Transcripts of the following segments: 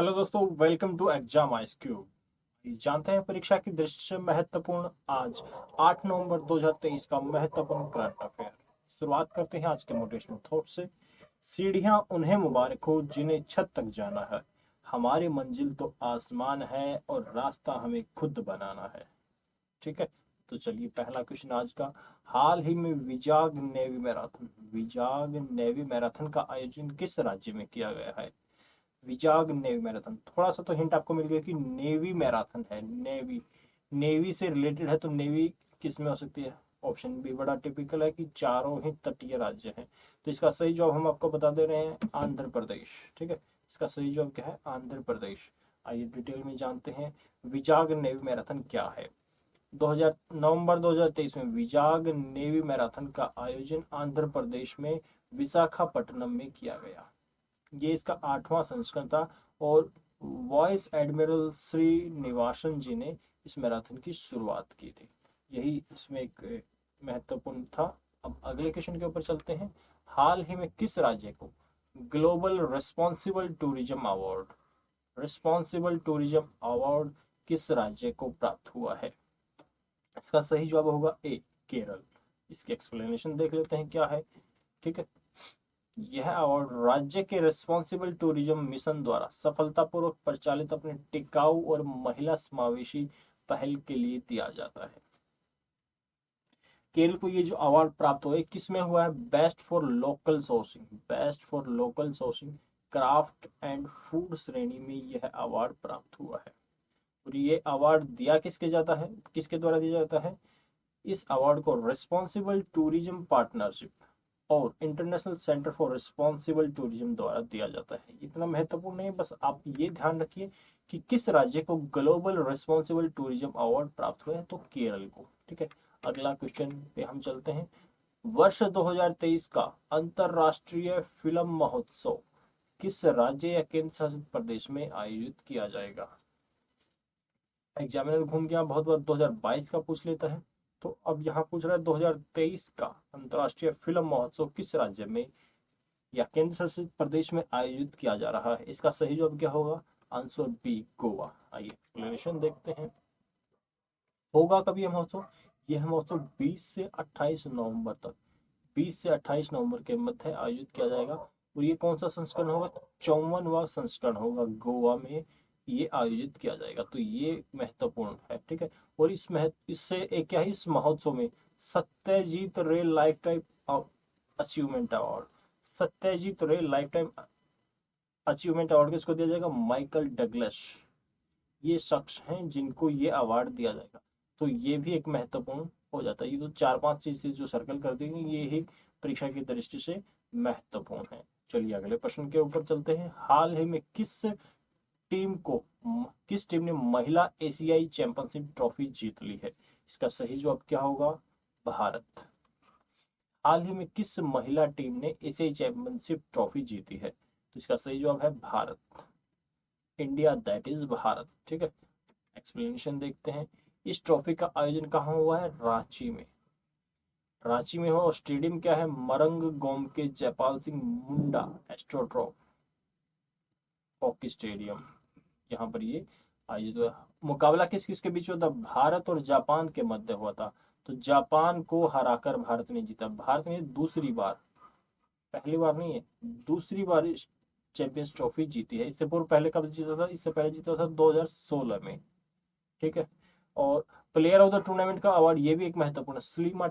Hello दोस्तों, welcome to exam IQ. जानते हैं परीक्षा की दृष्टि से महत्वपूर्ण आज 8 नवंबर 2023 का महत्वपूर्ण करंट अफेयर। शुरुआत करते हैं आज के मोटिवेशनल थॉट से। सीढ़ियां उन्हें मुबारक हो जिन्हें छत तक जाना है। हमारी मंजिल तो आसमान है और रास्ता हमें खुद बनाना है। ठीक है, तो चलिए पहला क्वेश्चन आज का। हाल ही में विजाग नेवी मैराथन का आयोजन किस राज्य में किया गया है? विजाग नेवी मैराथन, थोड़ा सा तो हिंट आपको मिल गया कि नेवी मैराथन है। नेवी, नेवी से रिलेटेड है, तो नेवी किस में हो सकती है? ऑप्शन बी बड़ा टिपिकल है कि चारों ही तटीय राज्य हैं। तो इसका सही जवाब हम आपको बता दे रहे हैं, आंध्र प्रदेश। ठीक है, इसका सही जवाब क्या है? आंध्र प्रदेश। आइए डिटेल में जानते हैं विजाग नेवी मैराथन क्या है। 2000 नवंबर 2023 में विजाग नेवी मैराथन का आयोजन आंध्र प्रदेश में विशाखापट्टनम में किया गया। ये इसका 8वां संस्करण था और वाइस एडमिरल श्रीनिवासन जी ने इस मैराथन की शुरुआत की थी। यही इसमें एक महत्वपूर्ण था। अब अगले क्वेश्चन के ऊपर चलते हैं। हाल ही में किस राज्य को ग्लोबल रिस्पॉन्सिबल टूरिज्म अवार्ड किस राज्य को प्राप्त हुआ है? इसका सही जवाब होगा ए, केरल। इसकी एक्सप्लेनेशन देख लेते हैं क्या है। ठीक है, यह अवार्ड राज्य के रिस्पॉन्सिबल टूरिज्म मिशन द्वारा सफलतापूर्वक परिचालित अपने टिकाऊ और महिला समावेशी पहल के लिए दिया जाता है। केरल को ये जो अवार्ड प्राप्त हुआ है किस में हुआ है? Best for local sourcing craft and food श्रेणी में यह अवार्ड प्राप्त हुआ है। और ये अवार्ड दिया किसके द्वारा दिया जाता है? इस अवार्ड को रिस्पॉन्सिबल टूरिज्म पार्टनरशिप और international centre for responsible tourism द्वारा दिया जाता है। इतना महत्वपूर्ण नहीं है, बस आप ये ध्यान रखिए कि किस राज्य को ग्लोबल रिस्पॉन्सिबल टूरिज्म अवार्ड प्राप्त हुआ है, तो केरल को। ठीक है, अगला क्वेश्चन पे हम चलते हैं। वर्ष 2023 का अंतरराष्ट्रीय फिल्म महोत्सव किस राज्य या केंद्र शासित प्रदेश में आयोजित किया जाएगा? एग्जामिनर घूम गया बहुत बार 2022 का पूछ लेता है, तो अब यहाँ पूछ रहा है 2023 का अंतर्राष्ट्रीय फिल्म महोत्सव किस राज्य में या केंद्र शासित प्रदेश में आयोजित किया जा रहा है? इसका सही जवाब क्या होगा? Answer B, Goa. आइए एक्सप्लेनेशन देखते हैं। होगा कभी यह महोत्सव? यह महोत्सव 20 से 28 नवंबर तक 20 से 28 नवंबर के मध्य आयोजित किया जाएगा। और ये कौन सा संस्करण होगा? 54वां संस्करण होगा। गोवा में ये आयोजित किया जाएगा, तो ये महत्वपूर्ण है। ठीक है, और इससे एक क्या है, इस महोत्सव में सत्यजीत रे life time achievement award Satyajit रे लाइफ टाइम अचीवमेंट अवार्ड किसको दिया जाएगा? Michael Douglas. ये शख्स हैं जिनको ये अवार्ड दिया जाएगा। तो ये भी एक महत्वपूर्ण हो जाता है। ये तो 4-5 चीजें जो सर्कल कर देंगे, ये ही परीक्षा की दृष्टि से महत्वपूर्ण है। चलिए अगले प्रश्न के ऊपर चलते हैं। हाल ही में किस टीम ने महिला एशियाई चैंपियनशिप ट्रॉफी जीत ली है? इसका सही जवाब क्या होगा? भारत। हाल ही में किस महिला टीम ने एशियाई चैंपियनशिप ट्रॉफी जीती है? तो इसका सही जवाब है Bharat. India, that is Bharat. ठीक है, एक्सप्लेनेशन देखते हैं। इस ट्रॉफी का आयोजन कहाँ हुआ है? रांची में। रांची में हुआ और स्टेडियम क्या है? मरंग गोमके जयपाल सिंह मुंडा एस्ट्रोट्रॉफ हॉकी स्टेडियम, यहाँ पर ये आयोजित हुआ। मुकाबला किस किस के बीच हुआ था? भारत और जापान के मध्य हुआ था। तो जापान को हराकर भारत ने जीता। भारत ने दूसरी बार, पहली बार नहीं है, दूसरी बार इस चैंपियंस ट्रॉफी जीती है। इससे पूर्व पहले कब जीता था? इससे पहले जीता था 2016 में। ठीक है, और प्लेयर ऑफ द टूर्नामेंट का अवार्ड ये भी एक महत्वपूर्ण है। सलीमा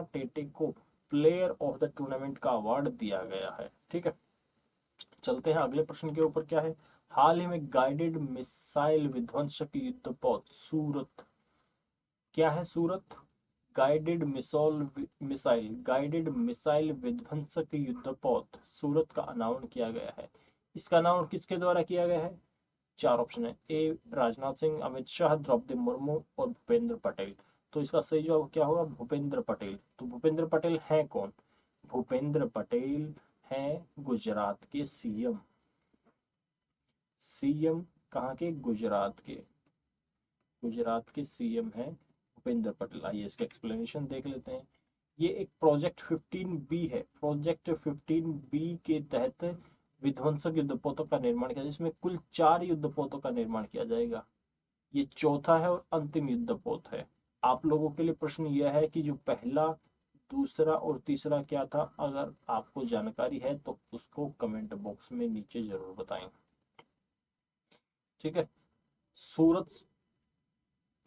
टेटे को प्लेयर ऑफ द टूर्नामेंट का अवार्ड दिया गया है। ठीक है, चलते हैं अगले प्रश्न के ऊपर। क्या है? हाल ही में गाइडेड मिसाइल विध्वंसक युद्धपोत सूरत, क्या है सूरत? गाइडेड मिसाइल विध्वंसक युद्धपोत सूरत का अनावरण किया गया है। इसका अनावरण किसके द्वारा किया गया है? 4 ऑप्शन है। ए राजनाथ सिंह, अमित शाह, द्रौपदी मुर्मू और भूपेंद्र पटेल। तो इसका सही जवाब क्या होगा? भूपेंद्र पटेल। तो भूपेंद्र पटेल हैं कौन? भूपेंद्र पटेल हैं गुजरात के सीएम। सीएम कहाँ के? गुजरात के। गुजरात के सीएम हैं भूपेंद्र पटेल। आइए इसका एक्सप्लेनेशन देख लेते हैं। ये एक प्रोजेक्ट 15B है। प्रोजेक्ट 15B के तहत विध्वंसक युद्धपोतों का निर्माण किया, जिसमें कुल 4 युद्धपोतों का निर्माण किया जाएगा। ये चौथा है और अंतिम युद्धपोत है। आप लोगों के लिए प्रश्न यह है कि जो पहला, दूसरा और तीसरा क्या था, अगर आपको जानकारी है तो उसको कमेंट बॉक्स में नीचे जरूर बताएं। ठीक है। सूरत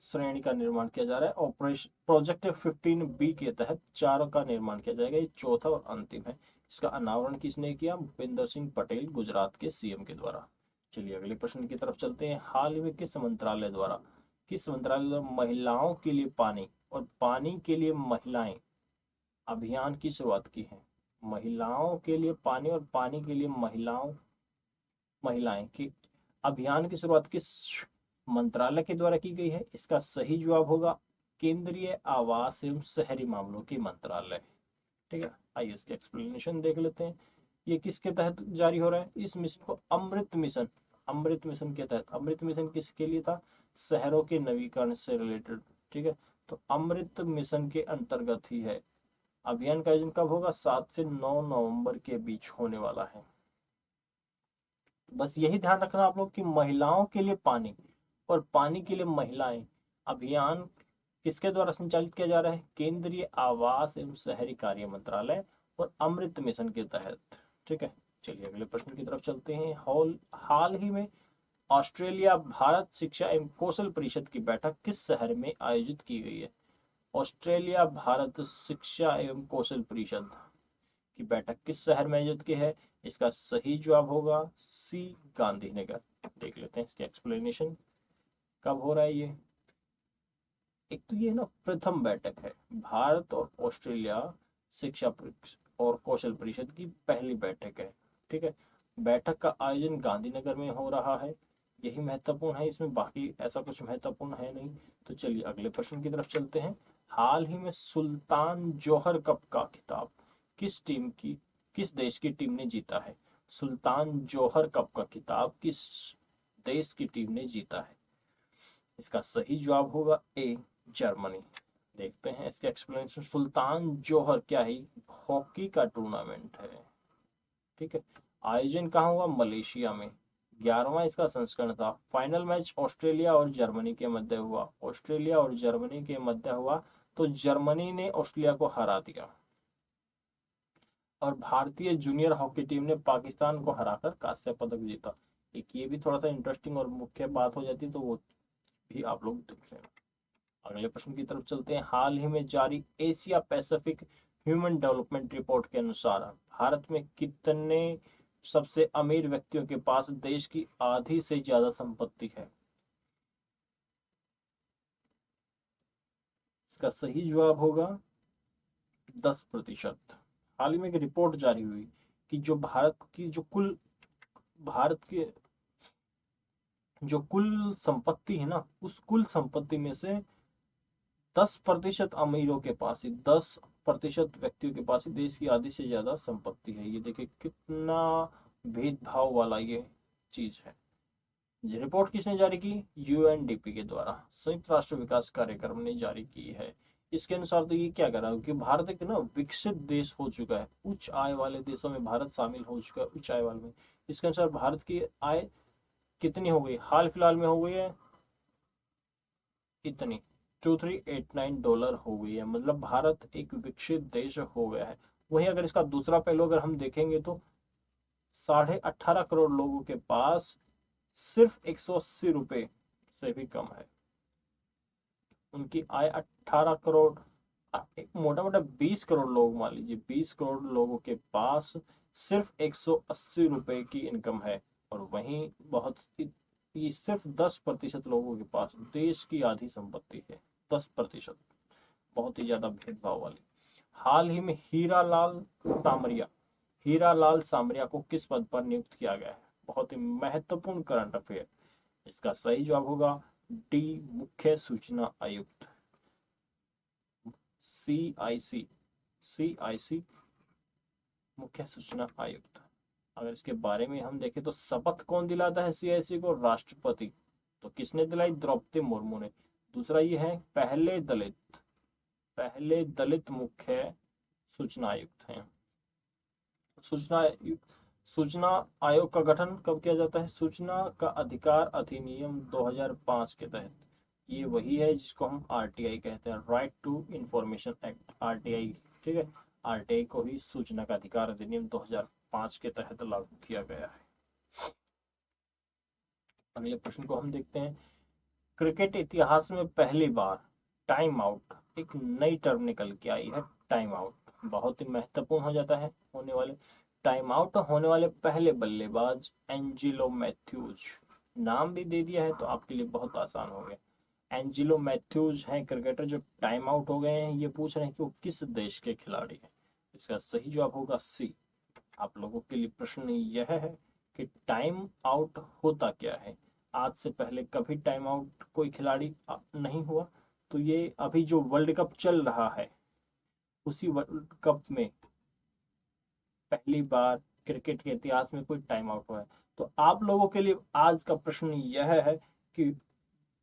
श्रेणी का निर्माण किया जा रहा है। ऑपरेशन प्रोजेक्ट 15B के तहत 4 का निर्माण किया जाएगा। ये चौथा और अंतिम है। इसका अनावरण किसने किया? भूपेंद्र सिंह पटेल, गुजरात के सीएम के द्वारा। चलिए अगले प्रश्न की तरफ चलते हैं। हाल ही में किस मंत्रालय द्वारा महिलाओं के लिए पानी और पानी के लिए महिलाएं अभियान की शुरुआत की है? महिलाओं के लिए पानी और पानी के लिए महिलाएं की अभियान की शुरुआत किस मंत्रालय के द्वारा की गई है? इसका सही जवाब होगा केंद्रीय आवास एवं शहरी मामलों की मंत्रालय। ठीक है, आइए इसके एक्सप्लेनेशन देख लेते हैं। ये किसके तहत जारी हो रहा है? इस मिशन को अमृत मिशन के तहत। अमृत मिशन किसके लिए था? शहरों के नवीकरण से रिलेटेड। ठीक है, तो अमृत मिशन के अंतर्गत ही है। अभियान का आयोजन कब होगा? 7 से 9 नवंबर के बीच होने वाला है। बस यही ध्यान रखना आप लोग कि महिलाओं के लिए पानी और पानी के लिए महिलाएं अभियान किसके द्वारा संचालित किया जा रहा है? केंद्रीय आवास एवं शहरी कार्य मंत्रालय और अमृत मिशन के तहत। ठीक है, चलिए अगले प्रश्न की तरफ चलते हैं। हाल ही में ऑस्ट्रेलिया भारत शिक्षा एवं कौशल परिषद की बैठक किस शहर में आयोजित की गई है? ऑस्ट्रेलिया भारत शिक्षा एवं कौशल परिषद की बैठक किस शहर में आयोजित की है? इसका सही जवाब होगा सी, गांधीनगर। देख लेते हैं इसके एक्सप्लेनेशन। कब हो रहा है ये? एक तो ये ना प्रथम बैठक है, भारत और ऑस्ट्रेलिया शिक्षा और कौशल परिषद की पहली बैठक है। ठीक है, बैठक का आयोजन गांधीनगर में हो रहा है। यही महत्वपूर्ण है इसमें, बाकी ऐसा कुछ महत्वपूर्ण है नहीं। तो चलिए अगले प्रश्न की तरफ चलते हैं। हाल ही में सुल्तान जोहर कप का खिताब किस देश की टीम ने जीता है? सुल्तान जोहर कप का खिताब किस देश की टीम ने जीता है? इसका सही जवाब होगा ए, जर्मनी। देखते हैं इसके एक्सप्लेनेशन। सुल्तान जोहर क्या है? हॉकी का टूर्नामेंट है। ठीक है, आयोजन कहाँ हुआ? मलेशिया में। 11वां इसका संस्करण था। फाइनल मैच ऑस्ट्रेलिया और जर्मनी के मध्य हुआ। ऑस्ट्रेलिया और जर्मनी के मध्य हुआ तो जर्मनी ने ऑस्ट्रेलिया को हरा दिया और भारतीय जूनियर हॉकी टीम ने पाकिस्तान को हराकर कांस्य पदक जीता। एक ये भी थोड़ा सा इंटरेस्टिंग और मुख्य बात हो जाती तो वो भी आप लोग देख लें। अगले प्रश्न की तरफ चलते हैं। हाल ही में जारी Asia Pacific human development report के अनुसार भारत में कितने सबसे अमीर व्यक्तियों के पास देश की आधी से ज्यादा संपत्ति है? इसका सही जवाब होगा 10%। हाल ही में एक रिपोर्ट जारी हुई कि जो भारत की जो कुल संपत्ति है ना, उस कुल संपत्ति में से 10% अमीरों के पास ही, 10% व्यक्तियों के पास ही देश की आधी से ज्यादा संपत्ति है। ये देखिए कितना भेदभाव वाला ये चीज है। ये रिपोर्ट किसने जारी की? यूएनडीपी के द्वारा, संयुक्त राष्ट्र विकास कार्यक्रम ने जारी की है। इसके अनुसार तो ये क्या कर रहा है कि भारत एक ना विकसित देश हो चुका है। उच्च आय वाले देशों में भारत शामिल हो चुका है, उच्च आय वाले में। इसके अनुसार भारत की आय कितनी हो गई? हाल फिलहाल में हो गई है इतनी, $2389 हो गई है। मतलब भारत एक विकसित देश हो गया है। वहीं अगर इसका दूसरा पहलू अगर हम देखेंगे तो 18.5 करोड़ लोगों के पास सिर्फ 180 रुपए से भी कम है उनकी आय। 18 करोड़, मोटा मोटा 20 करोड़ लोग, मान लीजिए 20 करोड़ लोगों के पास सिर्फ 180 रुपए की इनकम है। और वहीं ये सिर्फ 10% लोगों के पास देश की आधी संपत्ति है। 10%, बहुत ही ज्यादा भेदभाव वाली। हाल ही में हीरालाल सामरिया को किस पद पर नियुक्त किया गया है? बहुत ही महत्वपूर्ण करंट अफेयर। इसका सही जवाब होगा डी, मुख्य सूचना आयुक्त। CIC मुख्य सूचना आयुक्त। अगर इसके बारे में हम देखें तो शपथ कौन दिलाता है CIC को? राष्ट्रपति। तो किसने दिलाई? द्रौपदी मुर्मू ने। दूसरा ये है पहले दलित मुख्य सूचना आयुक्त हैं। सूचना आयोग का गठन कब किया जाता है? सूचना का अधिकार अधिनियम 2005 के तहत। ये वही है जिसको हम आरटीआई कहते हैं, right to information act, RTI. ठीक है, आरटीआई को ही सूचना का अधिकार अधिनियम 2005 के तहत लागू किया गया है। अगले प्रश्न को हम देखते हैं। क्रिकेट इतिहास में पहली बार टाइम आउट, एक नई टर्म निकल के आई है, टाइम आउट। बहुत ही महत्वपूर्ण हो जाता है होने वाले टाइम आउट होने वाले पहले बल्लेबाज एंजिलो मैथ्यूज। नाम भी दे दिया है तो आपके लिए बहुत आसान हो गया। एंजिलो मैथ्यूज हैं क्रिकेटर जो टाइम आउट हो गए हैं। ये पूछ रहे हैं कि वो किस देश के खिलाड़ी हैं। इसका सही जवाब होगा सी। आप लोगों के लिए प्रश्न यह है कि टाइम आउट होता क्या है। आज से पहले कभी टाइम आउट कोई खिलाड़ी नहीं हुआ, तो ये अभी जो वर्ल्ड कप चल रहा है उसी वर्ल्ड कप में पहली बार क्रिकेट के इतिहास में कोई टाइम आउट हुआ है। तो आप लोगों के लिए आज का प्रश्न यह है कि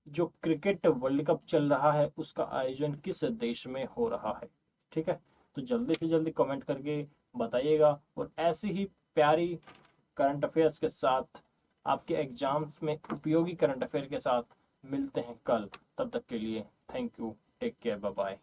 जो क्रिकेट वर्ल्ड कप चल रहा है उसका आयोजन किस देश में हो रहा है। ठीक है, तो जल्दी से जल्दी कमेंट करके बताइएगा। और ऐसी ही प्यारी करंट अफेयर्स के साथ, आपके एग्जाम्स में उपयोगी करंट अफेयर के साथ मिलते हैं कल। तब तक के लिए thank you, take care, bye bye.